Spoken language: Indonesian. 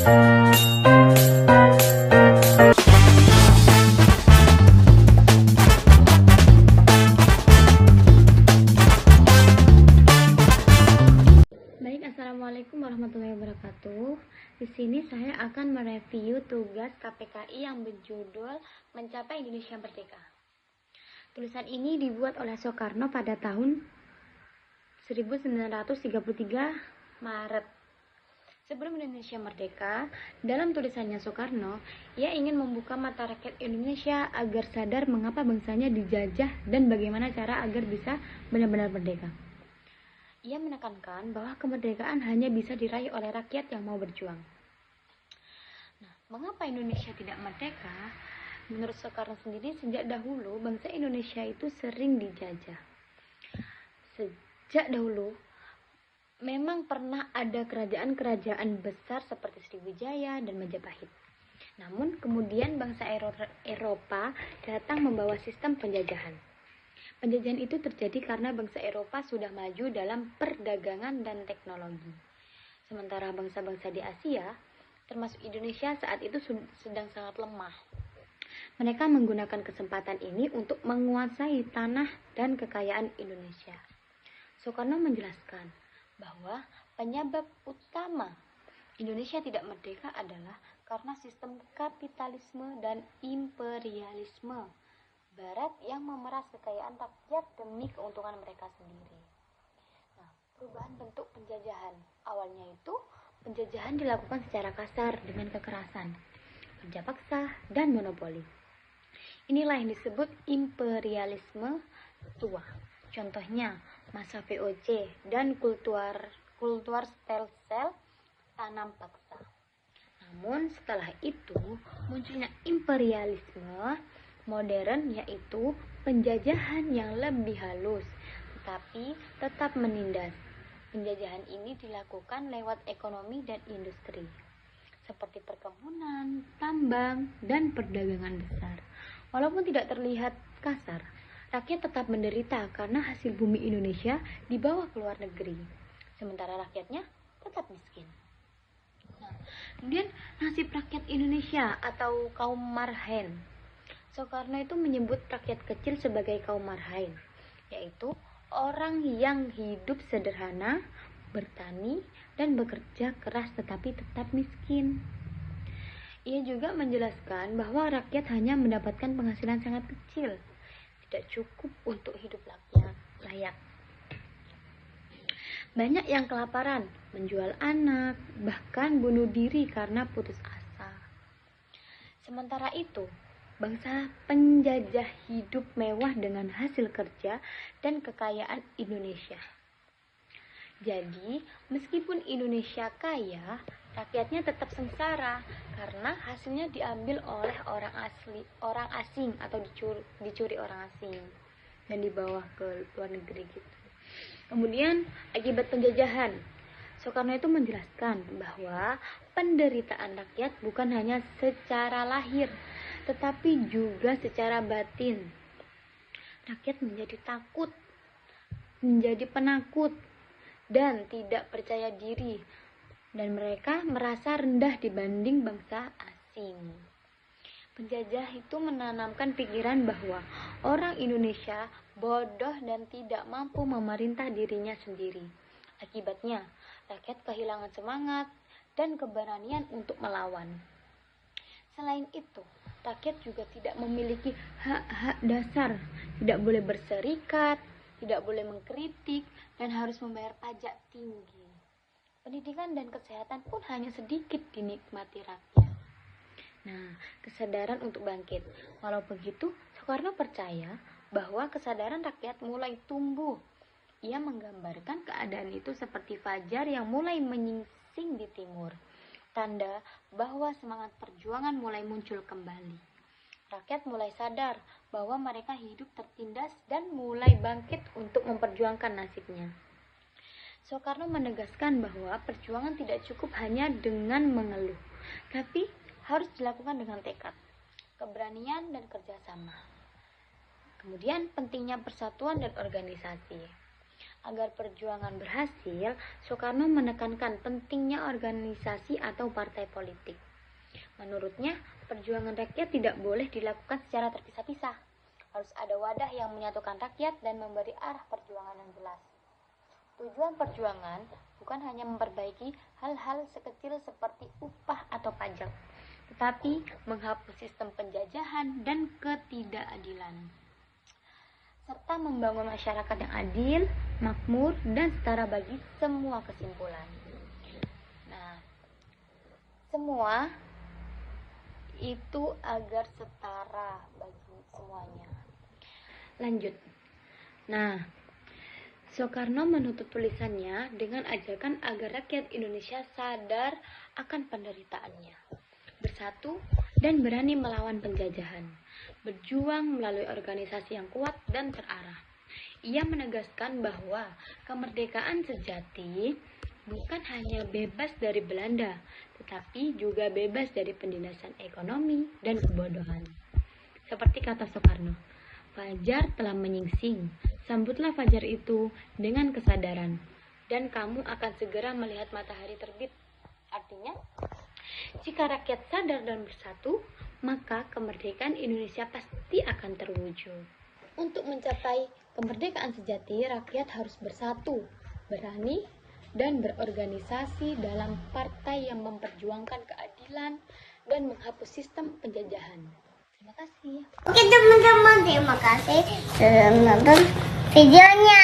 Baik, assalamualaikum warahmatullahi wabarakatuh. Di sini saya akan mereview tugas KPKI yang berjudul Mencapai Indonesia Merdeka. Tulisan ini dibuat oleh Soekarno pada tahun 1933 Maret. Sebelum Indonesia merdeka, dalam tulisannya Soekarno, ia ingin membuka mata rakyat Indonesia agar sadar mengapa bangsanya dijajah dan bagaimana cara agar bisa benar-benar merdeka. Ia menekankan bahwa kemerdekaan hanya bisa diraih oleh rakyat yang mau berjuang. Nah, mengapa Indonesia tidak merdeka? Menurut Soekarno sendiri, sejak dahulu bangsa Indonesia itu sering dijajah. Sejak dahulu, memang pernah ada kerajaan-kerajaan besar seperti Sriwijaya dan Majapahit. Namun, kemudian bangsa Eropa datang membawa sistem penjajahan. Penjajahan itu terjadi karena bangsa Eropa sudah maju dalam perdagangan dan teknologi. Sementara bangsa-bangsa di Asia, termasuk Indonesia saat itu sedang sangat lemah. Mereka menggunakan kesempatan ini untuk menguasai tanah dan kekayaan Indonesia. Soekarno menjelaskan bahwa penyebab utama Indonesia tidak merdeka adalah karena sistem kapitalisme dan imperialisme Barat yang memeras kekayaan rakyat demi keuntungan mereka sendiri. Nah, perubahan bentuk penjajahan. Awalnya itu, penjajahan dilakukan secara kasar dengan kekerasan, kerja paksa, dan monopoli. Inilah yang disebut imperialisme tua. Contohnya, masa VOC dan kultur stel-sel tanam paksa. Namun, setelah itu, munculnya imperialisme modern, yaitu penjajahan yang lebih halus tetapi tetap menindas. Penjajahan ini dilakukan lewat ekonomi dan industri seperti perkebunan, tambang, dan perdagangan besar. Walaupun tidak terlihat kasar, rakyat tetap menderita karena hasil bumi Indonesia dibawa ke luar negeri, sementara rakyatnya tetap miskin. Nah, kemudian nasib rakyat Indonesia atau kaum marhaen. Soekarno itu menyebut rakyat kecil sebagai kaum marhaen, yaitu orang yang hidup sederhana, bertani, dan bekerja keras tetapi tetap miskin. Ia juga menjelaskan bahwa rakyat hanya mendapatkan penghasilan sangat kecil, tidak cukup untuk hidup layak. Banyak yang kelaparan, menjual anak, bahkan bunuh diri karena putus asa. Sementara itu, bangsa penjajah hidup mewah dengan hasil kerja dan kekayaan Indonesia. Jadi, meskipun Indonesia kaya, rakyatnya tetap sengsara karena hasilnya diambil oleh orang asing atau dicuri orang asing dan dibawa ke luar negeri gitu. Kemudian, akibat penjajahan, Soekarno itu menjelaskan bahwa penderitaan rakyat bukan hanya secara lahir, tetapi juga secara batin. Rakyat menjadi takut, menjadi penakut, dan tidak percaya diri, dan mereka merasa rendah dibanding bangsa asing. Penjajah itu menanamkan pikiran bahwa orang Indonesia bodoh dan tidak mampu memerintah dirinya sendiri. Akibatnya, rakyat kehilangan semangat dan keberanian untuk melawan. Selain itu, rakyat juga tidak memiliki hak-hak dasar, tidak boleh berserikat, tidak boleh mengkritik, dan harus membayar pajak tinggi. Pendidikan dan kesehatan pun hanya sedikit dinikmati rakyat. Nah, kesadaran untuk bangkit. Walau begitu, Soekarno percaya bahwa kesadaran rakyat mulai tumbuh. Ia menggambarkan keadaan itu seperti fajar yang mulai menyingsing di timur. Tanda bahwa semangat perjuangan mulai muncul kembali. Rakyat mulai sadar bahwa mereka hidup tertindas dan mulai bangkit untuk memperjuangkan nasibnya. Soekarno menegaskan bahwa perjuangan tidak cukup hanya dengan mengeluh, tapi harus dilakukan dengan tekad, keberanian, dan kerjasama. Kemudian pentingnya persatuan dan organisasi. Agar perjuangan berhasil, Soekarno menekankan pentingnya organisasi atau partai politik. Menurutnya, perjuangan rakyat tidak boleh dilakukan secara terpisah-pisah. Harus ada wadah yang menyatukan rakyat dan memberi arah perjuangan yang jelas. Tujuan perjuangan bukan hanya memperbaiki hal-hal sekecil seperti upah atau pajak, tetapi menghapus sistem penjajahan dan ketidakadilan, serta membangun masyarakat yang adil, makmur, dan setara bagi semua kesimpulan. Nah, semua itu agar setara bagi semuanya. Lanjut. Nah, Soekarno menutup tulisannya dengan ajakan agar rakyat Indonesia sadar akan penderitaannya, bersatu dan berani melawan penjajahan, berjuang melalui organisasi yang kuat dan terarah. Ia menegaskan bahwa kemerdekaan sejati bukan hanya bebas dari Belanda, tetapi juga bebas dari penindasan ekonomi dan kebodohan. Seperti kata Soekarno, fajar telah menyingsing, sambutlah fajar itu dengan kesadaran, dan kamu akan segera melihat matahari terbit. Artinya, jika rakyat sadar dan bersatu, maka kemerdekaan Indonesia pasti akan terwujud. Untuk mencapai kemerdekaan sejati, rakyat harus bersatu, berani, dan berorganisasi dalam partai yang memperjuangkan keadilan dan menghapus sistem penjajahan. Terima kasih. Oke teman-teman, terima kasih sudah menonton videonya.